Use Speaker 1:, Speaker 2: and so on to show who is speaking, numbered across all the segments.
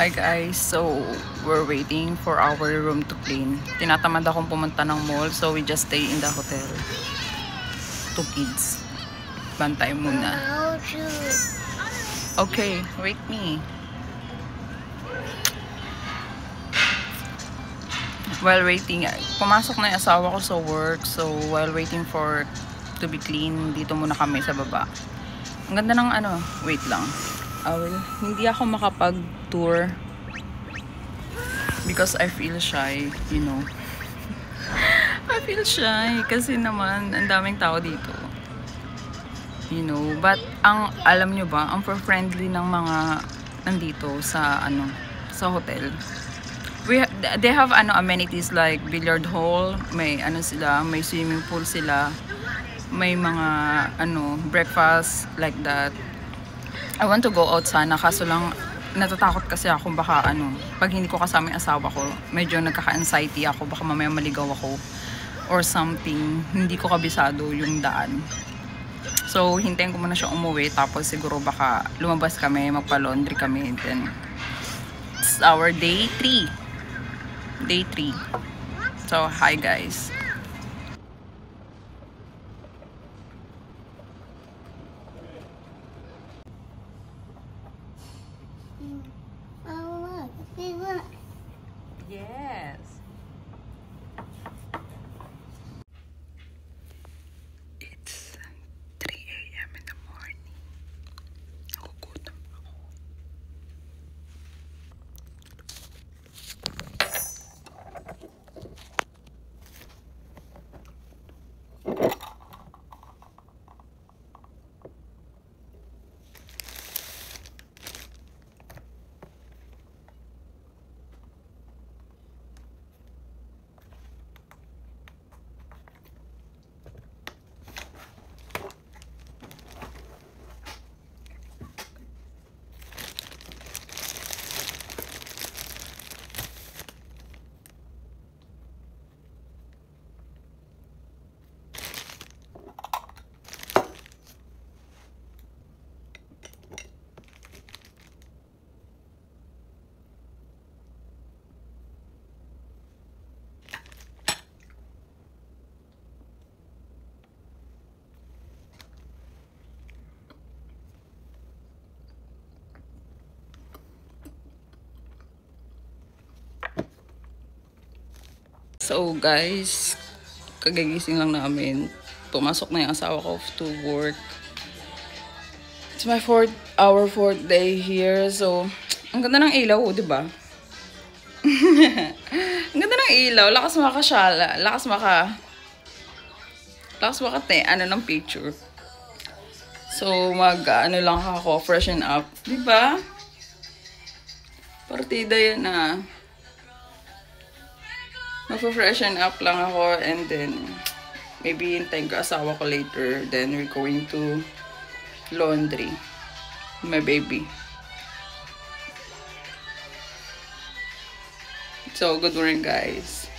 Speaker 1: Hi guys, so we're waiting for our room to clean. Tinatamad akong pumunta ng mall, so we just stay in the hotel. 2 kids. Bantay muna. Okay, wait me. While waiting, pumasok na yung asawa ko sa work, so while waiting for to be clean, dito muna kami sa baba. Ang ganda ng wait lang. Hindi ako makapag-tour because I feel shy, you know. I feel shy kasi naman ang daming tao dito. You know, but alam nyo ba, ang friendly ng mga nandito sa sa hotel. They have amenities like billiard hall, may sila, may swimming pool sila, may mga breakfast like that. I want to go out sana, kaso lang natatakot kasi ako baka pag hindi ko kasama yung asawa ko, medyo nagkaka-anxiety ako, baka mamaya maligaw ako or something, hindi ko kabisado yung daan. So hintayin ko muna siya umuwi, tapos siguro baka lumabas kami, magpa-laundry kami, then it's our day 3. So hi guys. Yes. It's 3 AM in the morning. Nagugutom ako. So guys, kagigising lang namin. Pumasok na yung asawa ko to work. It's our fourth day here. So, ang ganda ng ilaw, di ba? Ang ganda ng ilaw. Lakas makasyala. Lakas ng picture. So, lang ako, freshen up. Di ba? Partida yan Magpa-freshen up lang ako, and then maybe hintayin ko asawa ko later, then we're going to laundry my baby. So good morning guys.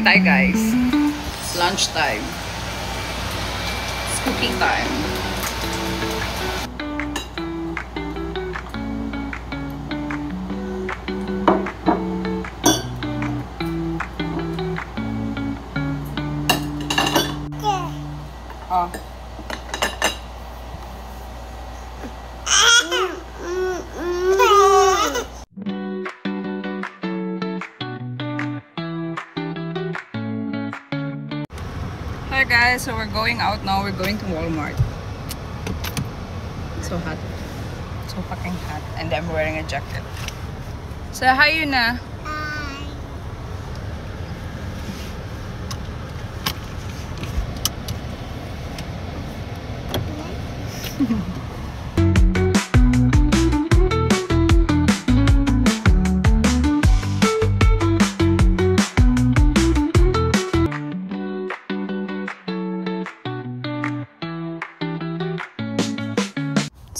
Speaker 1: Kain tayo, guys. It's lunch time. It's cooking time. Oh. Hi guys, so we're going out now. We're going to Walmart. So hot. So fucking hot. And I'm wearing a jacket. So hi Yuna.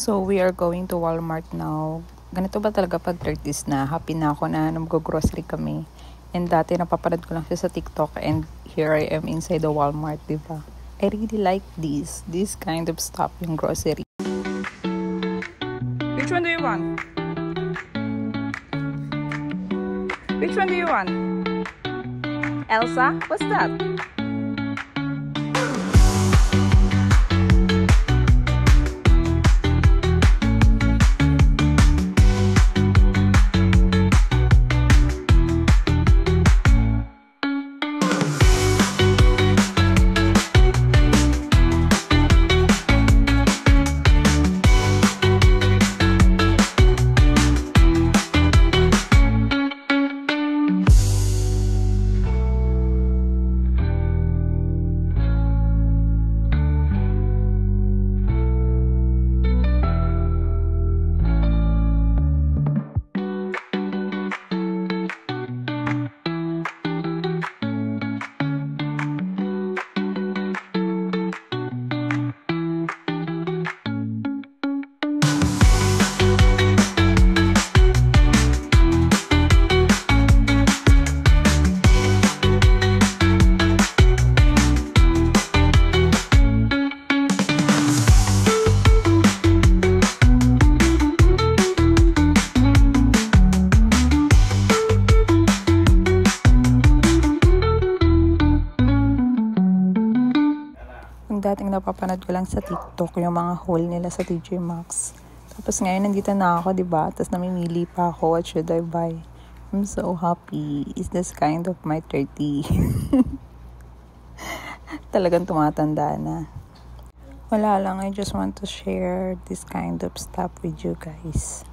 Speaker 1: So we are going to Walmart now. Ganito ba talaga pag 30s na? Happy na ako na mag-grocery kami. And dati napapanood ko lang siya sa TikTok and here I am inside the Walmart, diba? I really like this kind of stuff, yung grocery. Which one do you want? Which one do you want? Elsa? What's that? Dating napapanood ko lang sa TikTok yung mga haul nila sa TJ Maxx. Tapos ngayon nandito na ako, diba? Tapos namimili pa ako, what should I buy? I'm so happy. Is this kind of my 30? Talagang tumatanda na. Wala lang, I just want to share this kind of stuff with you guys.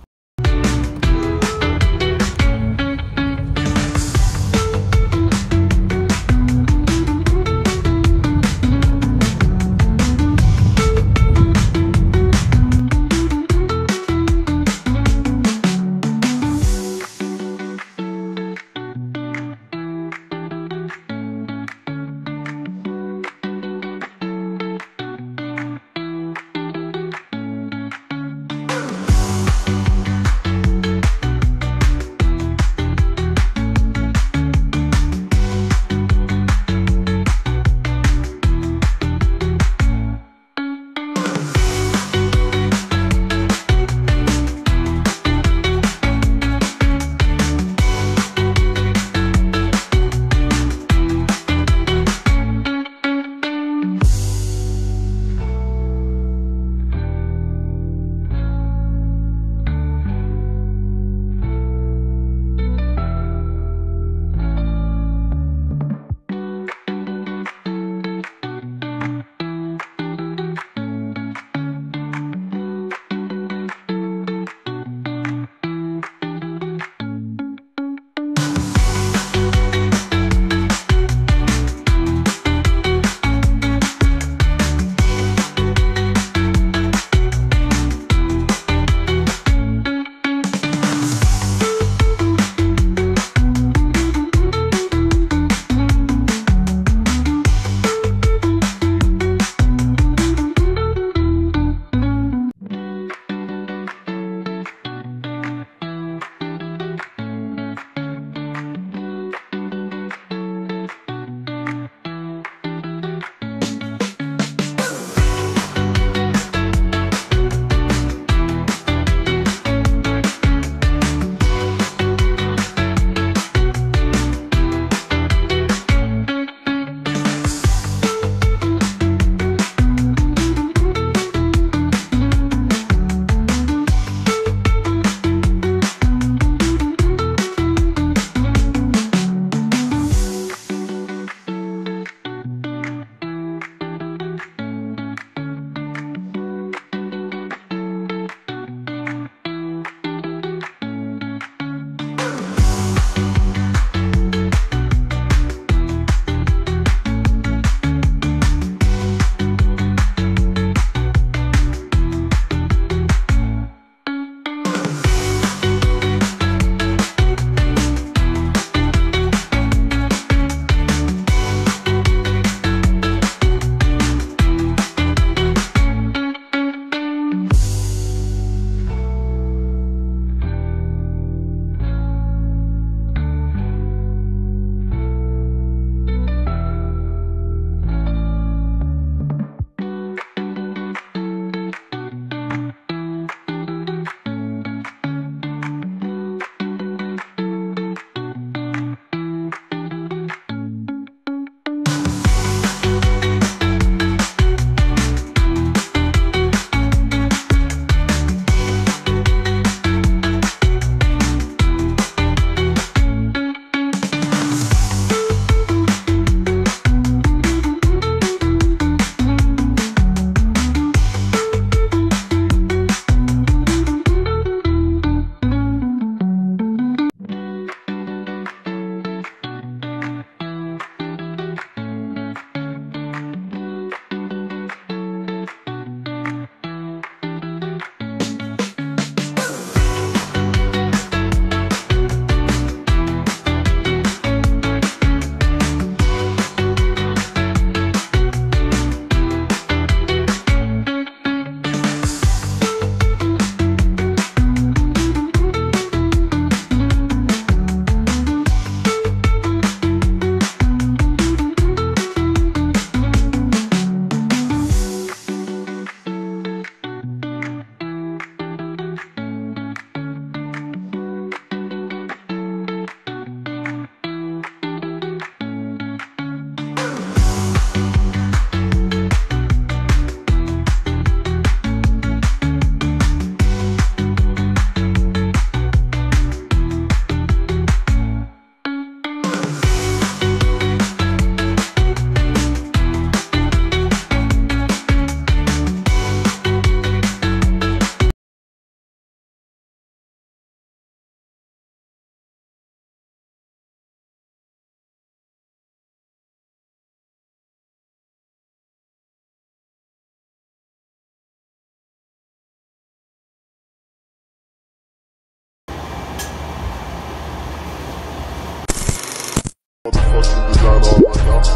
Speaker 2: Motherfucking designer all right now.